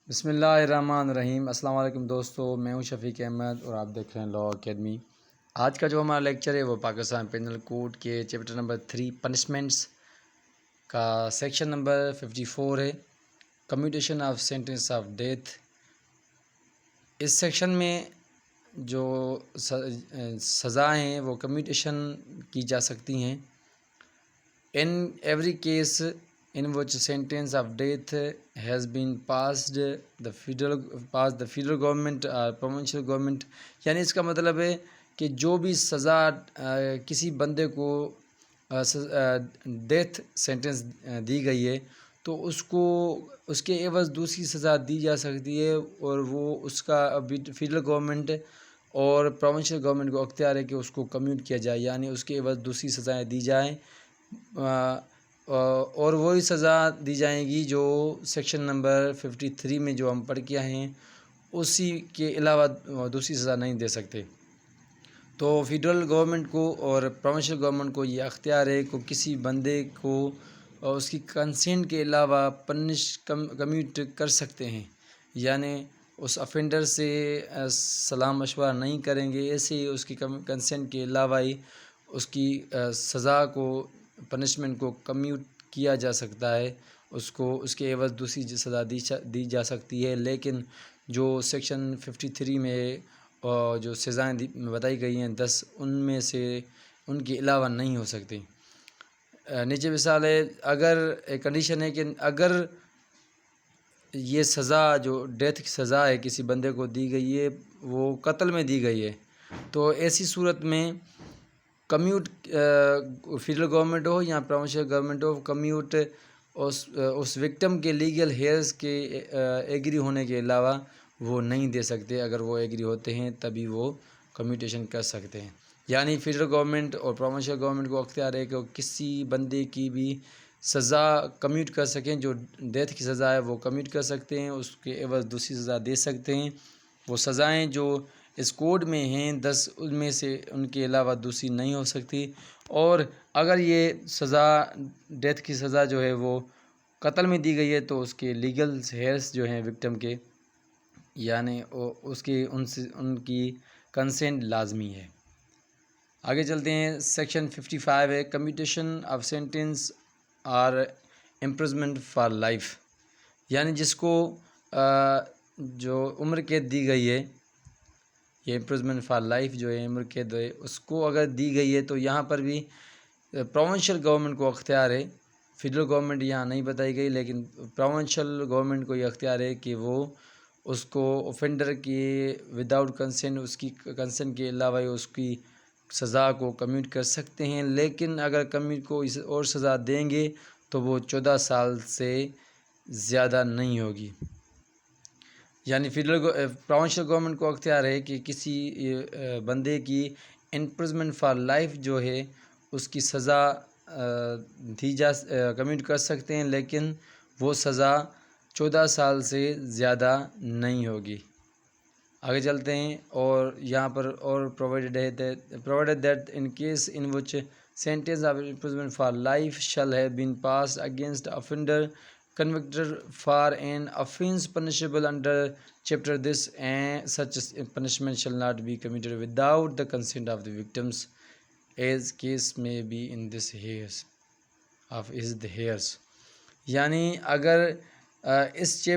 بسم اللہ الرحمن الرحیم۔ السلام علیکم دوستو، میں ہوں شفیق احمد اور آپ دیکھ رہے ہیں لا اکیڈمی۔ آج کا جو ہمارا لیکچر ہے وہ پاکستان پینل کوڈ کے چیپٹر نمبر 3 پنشمنٹس کا سیکشن نمبر 54 ہے، commutation of sentence of death. اس سیکشن میں جو سزا ہیں وہ کمیوٹیشن کی جا سکتی ہیں۔ In every case in which sentence of death has been passed, the federal government or provincial government، یعنی اس کا مطلب ہے کہ جو بھی سزا کسی بندے کو ڈیتھ سینٹنس دی گئی ہے تو اس کے عوض دوسری سزا دی جا سکتی ہے، اور وہ اس کا فیڈرل گورنمنٹ اور پروونشل گورنمنٹ کو اختیار ہے کہ اس کو کمیوٹ کیا جائے، یعنی اس کے عوض دوسری سزائیں دی جائیں، اور وہی سزا دی جائیں گی جو سیکشن نمبر 53 میں جو ہم پڑھ کے آئے ہیں، اسی کے علاوہ دوسری سزا نہیں دے سکتے۔ تو فیڈرل گورنمنٹ کو اور پروونشل گورنمنٹ کو یہ اختیار ہے کہ کسی بندے کو اس کی کنسینٹ کے علاوہ کمیوٹ کر سکتے ہیں، یعنی اس افینڈر سے سلام مشورہ نہیں کریں گے، ایسے ہی اس کی کنسینٹ کے علاوہ ہی اس کی سزا کو پنشمنٹ کو کمیوٹ کیا جا سکتا ہے، اس کے عوض دوسری سزا دی جا سکتی ہے، لیکن جو سیکشن 53 میں جو سزائیں بتائی گئی ہیں 10، ان میں سے ان کے علاوہ نہیں ہو سکتی۔ نیچے مثال ہے، اگر ایک کنڈیشن ہے کہ اگر یہ سزا جو ڈیتھ کی سزا ہے کسی بندے کو دی گئی ہے وہ قتل میں دی گئی ہے، تو ایسی صورت میں کمیوٹ فیڈرل گورنمنٹ ہو یا پروونشل گورنمنٹ ہو، کمیوٹ اس وکٹم کے لیگل ہیئرز کے ایگری ہونے کے علاوہ وہ نہیں دے سکتے۔ اگر وہ ایگری ہوتے ہیں تبھی وہ کمیوٹیشن کر سکتے ہیں، یعنی فیڈرل گورنمنٹ اور پروونشل گورنمنٹ کو اختیار ہے کہ وہ کسی بندے کی بھی سزا کمیوٹ کر سکیں، جو ڈیتھ کی سزا ہے وہ کمیوٹ کر سکتے ہیں، اس کے عوض دوسری سزا دے سکتے ہیں۔ وہ سزائیں جو اس کوڈ میں ہیں 10، ان میں سے ان کے علاوہ دوسری نہیں ہو سکتی، اور اگر یہ سزا ڈیتھ کی سزا جو ہے وہ قتل میں دی گئی ہے تو اس کے لیگل ہیئرس جو ہیں وکٹم کے، یعنی ان کی کنسینٹ لازمی ہے۔ آگے چلتے ہیں، سیکشن 55 ہے، کمیوٹیشن آف سینٹنس اور امپرزمنٹ فار لائف، یعنی جس کو جو عمر قید دی گئی ہے، یہ امپرزمنٹ فار لائف جو ہے عمر قید ہے، اس کو اگر دی گئی ہے تو یہاں پر بھی پروونشل گورنمنٹ کو اختیار ہے، فیڈرل گورنمنٹ یہاں نہیں بتائی گئی، لیکن پروونشل گورنمنٹ کو یہ اختیار ہے کہ وہ اس کو اوفینڈر کی وداؤٹ کنسینٹ، اس کی کنسینٹ کے علاوہ اس کی سزا کو کمیوٹ کر سکتے ہیں، لیکن اگر کمیوٹ کو اور سزا دیں گے تو وہ 14 سال سے زیادہ نہیں ہوگی، یعنی پروونشل گورنمنٹ کو اختیار ہے کہ کسی بندے کی امپرزمنٹ فار لائف جو ہے اس کی سزا کمیوٹ کر سکتے ہیں، لیکن وہ سزا 14 سال سے زیادہ نہیں ہوگی۔ آگے چلتے ہیں، اور یہاں پر اور provided that in case in which sentence of imprisonment for life shall have been passed against offender convicted for an offence punishable under chapter this, and such punishment shall not be commuted without the consent of the victims, as case may be in this hairs. یعنی اگر اس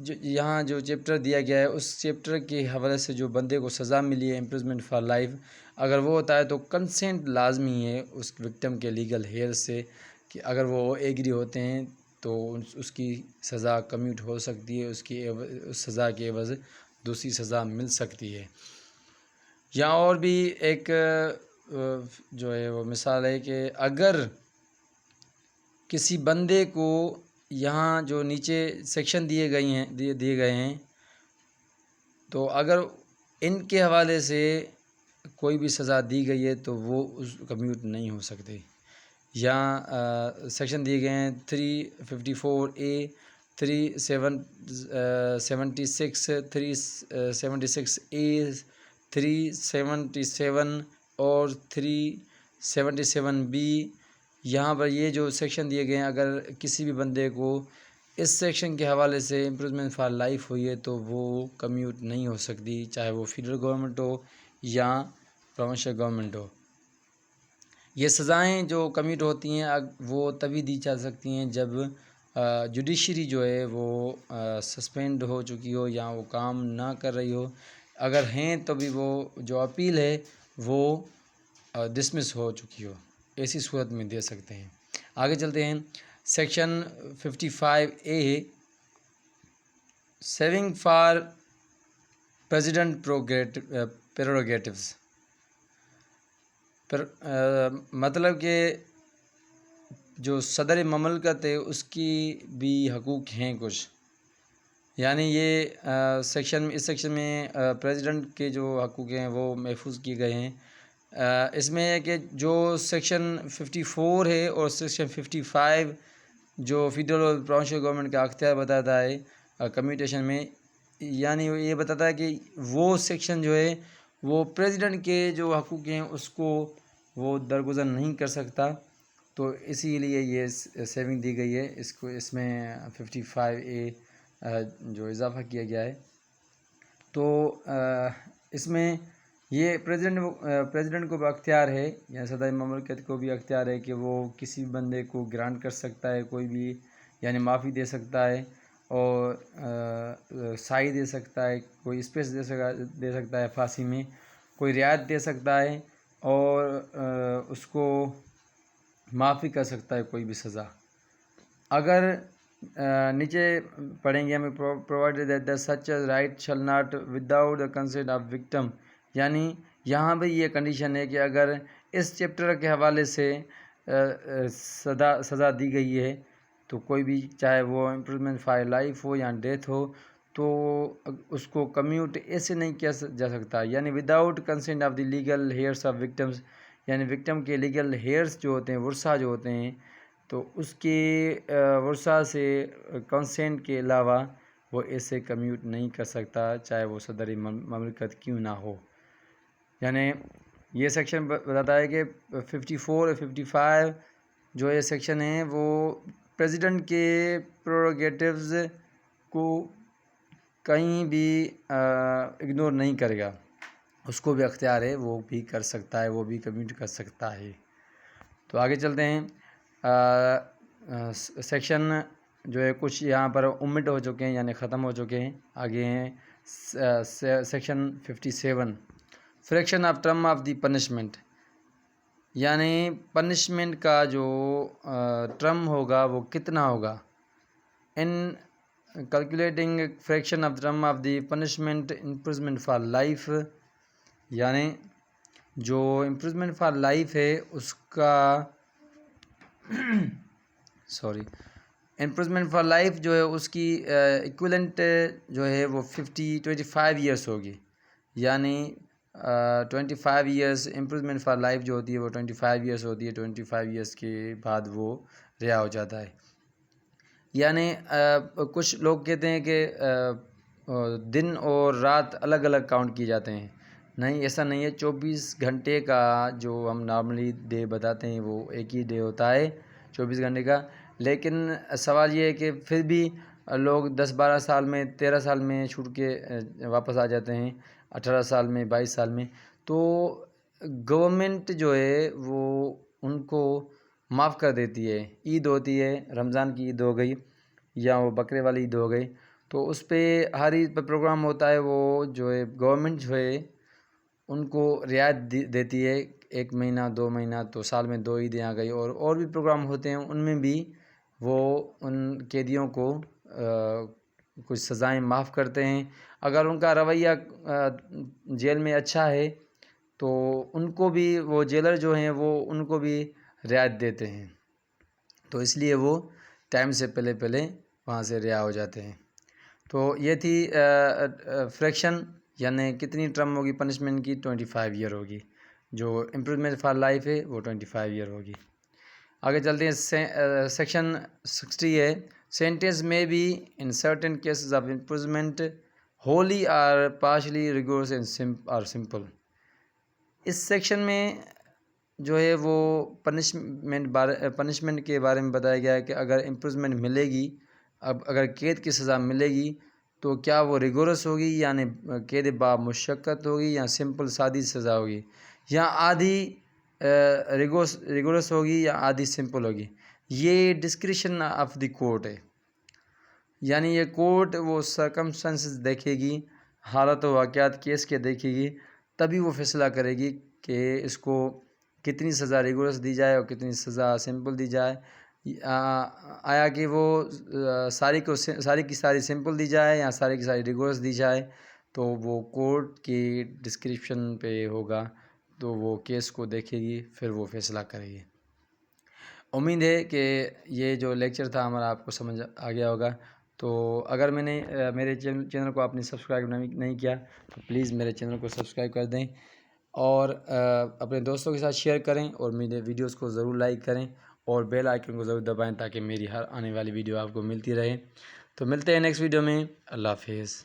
یہاں جو chapter دیا گیا ہے اس chapter کے حوالے سے جو بندے کو سزا ملی ہے امپرزمنٹ فار لائف، اگر وہ ہوتا ہے تو کنسینٹ لازمی ہے اس وکٹم کے لیگل ہیئر سے، کہ اگر وہ ایگری ہوتے ہیں تو اس کی سزا کمیوٹ ہو سکتی ہے، اس سزا کے عوض دوسری سزا مل سکتی ہے۔ یہاں اور بھی ایک جو ہے وہ مثال ہے کہ اگر کسی بندے کو یہاں جو نیچے سیکشن دیے گئے ہیں تو اگر ان کے حوالے سے کوئی بھی سزا دی گئی ہے تو وہ کمیوٹ نہیں ہو سکتے۔ یہاں سیکشن دیے گئے ہیں 354A، 376، 376A، 377 اور 377B۔ یہاں پر یہ جو سیکشن دیے گئے ہیں، اگر کسی بھی بندے کو اس سیکشن کے حوالے سے امپریزمنٹ فار لائف ہوئی ہے تو وہ کمیوٹ نہیں ہو سکتی، چاہے وہ فیڈرل گورنمنٹ ہو یا پروونشل گورنمنٹ ہو۔ یہ سزائیں جو کمیوٹ ہوتی ہیں وہ تبھی دی جا سکتی ہیں جب جوڈیشری جو ہے وہ سسپینڈ ہو چکی ہو یا وہ کام نہ کر رہی ہو۔ اگر ہیں تو بھی وہ جو اپیل ہے وہ ڈسمس ہو چکی ہو، ایسی صورت میں دے سکتے ہیں۔ آگے چلتے ہیں، section 55A saving for president prerogatives, مطلب کہ جو صدر مملکت ہے اس کی بھی حقوق ہیں کچھ، یعنی یہ اس سیکشن میں پریزیڈنٹ کے جو حقوق ہیں وہ محفوظ کیے گئے ہیں۔ اس میں ہے کہ جو سیکشن 54 ہے اور سیکشن 55 جو فیڈرل اور پروونشل گورنمنٹ کا اختیار بتاتا ہے کمیوٹیشن میں، یعنی یہ بتاتا ہے کہ وہ سیکشن جو ہے وہ پریزیڈنٹ کے جو حقوق ہیں اس کو وہ درگزر نہیں کر سکتا، تو اسی لیے یہ سیونگ دی گئی ہے، اس میں 55A جو اضافہ کیا گیا ہے۔ تو اس میں یہ پریزیڈنٹ کو بھی اختیار ہے یا صدر مملکت کو بھی اختیار ہے کہ وہ کسی بندے کو گرانٹ کر سکتا ہے، کوئی بھی یعنی معافی دے سکتا ہے اور سائی دے سکتا ہے، کوئی اسپیس دے سکتا ہے پھانسی میں، کوئی رعایت دے سکتا ہے اور اس کو معافی کر سکتا ہے کوئی بھی سزا۔ اگر نیچے پڑھیں گے ہمیں provided that the such a right shall not without the consent of victim، یعنی یہاں بھی یہ کنڈیشن ہے کہ اگر اس چیپٹر کے حوالے سے سزا دی گئی ہے تو کوئی بھی چاہے وہ امپریزمنٹ فار لائف ہو یا ڈیتھ ہو تو اس کو کمیوٹ ایسے نہیں کیا جا سکتا، یعنی without consent of the legal heirs of victims, یعنی وکٹم کے لیگل ہیئرس جو ہوتے ہیں، ورثہ جو ہوتے ہیں، تو اس کے ورثہ سے کنسنٹ کے علاوہ وہ ایسے کمیوٹ نہیں کر سکتا، چاہے وہ صدر مملکت کیوں نہ ہو۔ یعنی یہ سیکشن بتاتا ہے کہ 54 اور 55 جو یہ سیکشن ہیں وہ پریزیڈنٹ کے پریروگیٹیوز کو کہیں بھی اگنور نہیں کرے گا، اس کو بھی اختیار ہے، وہ بھی کر سکتا ہے، وہ بھی کمیوٹ کر سکتا ہے۔ تو آگے چلتے ہیں، سیکشن جو ہے کچھ یہاں پر اومٹ ہو چکے ہیں یعنی ختم ہو چکے ہیں۔ آگے ہیں section 57 fraction of term of the punishment, یعنی پنشمنٹ کا جو ٹرم ہوگا وہ کتنا ہوگا۔ In calculating fraction of term of the punishment imprisonment for life, یعنی جو امپریزمنٹ فار لائف ہے اس کا امپریزمنٹ فار لائف جو ہے اس کی ایکویلنٹ جو ہے وہ 25 ایئرس ہوگی، یعنی 25 ایئرس امپریزمنٹ فار لائف جو ہوتی ہے وہ 25 ایئرس ہوتی ہے، 25 ایئرس کے بعد وہ رہا ہو جاتا ہے۔ یعنی کچھ لوگ کہتے ہیں کہ دن اور رات الگ الگ کاؤنٹ کیے جاتے ہیں، نہیں ایسا نہیں ہے، 24 گھنٹے کا جو ہم نارملی ڈے بتاتے ہیں وہ ایک ہی ڈے ہوتا ہے 24 گھنٹے کا، لیکن سوال یہ ہے کہ پھر بھی لوگ 10-12 سال میں 13 سال میں چھوٹ کے واپس آ جاتے ہیں، 18 سال میں 22 سال میں، تو گورنمنٹ جو ہے وہ ان کو معاف کر دیتی ہے۔ عید ہوتی ہے، رمضان کی عید ہو گئی یا وہ بکرے والی عید ہو گئی، تو اس پہ ہر عید پہ پروگرام ہوتا ہے، وہ جو ہے گورنمنٹ جو ہے ان کو رعایت دیتی ہے، 1 مہینہ 2 مہینہ، تو سال میں 2 عیدیں آ گئی، اور بھی پروگرام ہوتے ہیں، ان میں بھی وہ ان قیدیوں کو کچھ سزائیں معاف کرتے ہیں۔ اگر ان کا رویہ جیل میں اچھا ہے تو ان کو بھی وہ جیلر جو ہیں وہ ان کو بھی رعایت دیتے ہیں، تو اس لیے وہ ٹائم سے پہلے وہاں سے رہا ہو جاتے ہیں۔ تو یہ تھی فریکشن، یعنی کتنی ٹرم ہوگی پنشمنٹ کی، 25 ایئر ہوگی، جو امپریزمنٹ فار لائف ہے وہ 25 ایئر ہوگی۔ آگے چلتے ہیں، سیکشن 60 ہے سینٹینس میں be in certain cases of imprisonment wholly اور پارشلی ریگورس اور سمپل۔ اس سیکشن میں جو ہے وہ پنشمنٹ کے بارے میں بتایا گیا ہے کہ اگر امپریزمنٹ ملے گی اب اگر قید کی سزا ملے گی تو کیا وہ ریگورس ہوگی، یعنی قید با مشقت ہوگی، یا سمپل سادی سزا ہوگی، یا آدھی ریگورس ہوگی، یا آدھی سمپل ہوگی؟ یہ ڈسکریشن آف دی کورٹ ہے، یعنی یہ کورٹ وہ سرکمسٹنسز دیکھے گی، حالت و واقعات کیس کے دیکھے گی، تبھی وہ فیصلہ کرے گی کہ اس کو کتنی سزا ریگولرس دی جائے اور کتنی سزا سمپل دی جائے، آیا کہ وہ ساری کی ساری سمپل دی جائے یا ساری کی ساری ریگولرس دی جائے، تو وہ کورٹ کی ڈسکرپشن پہ ہوگا، تو وہ کیس کو دیکھے گی، پھر وہ فیصلہ کرے گی۔ امید ہے کہ یہ جو لیکچر تھا ہمارا آپ کو سمجھ آ گیا ہوگا۔ تو اگر میں نے میرے چینل کو آپ نے سبسکرائب نہیں کیا تو پلیز میرے چینل کو سبسکرائب کر دیں، اور اپنے دوستوں کے ساتھ شیئر کریں، اور میرے ویڈیوز کو ضرور لائک کریں، اور بیل آئیکن کو ضرور دبائیں تاکہ میری ہر آنے والی ویڈیو آپ کو ملتی رہے۔ تو ملتے ہیں نیکسٹ ویڈیو میں۔ اللہ حافظ۔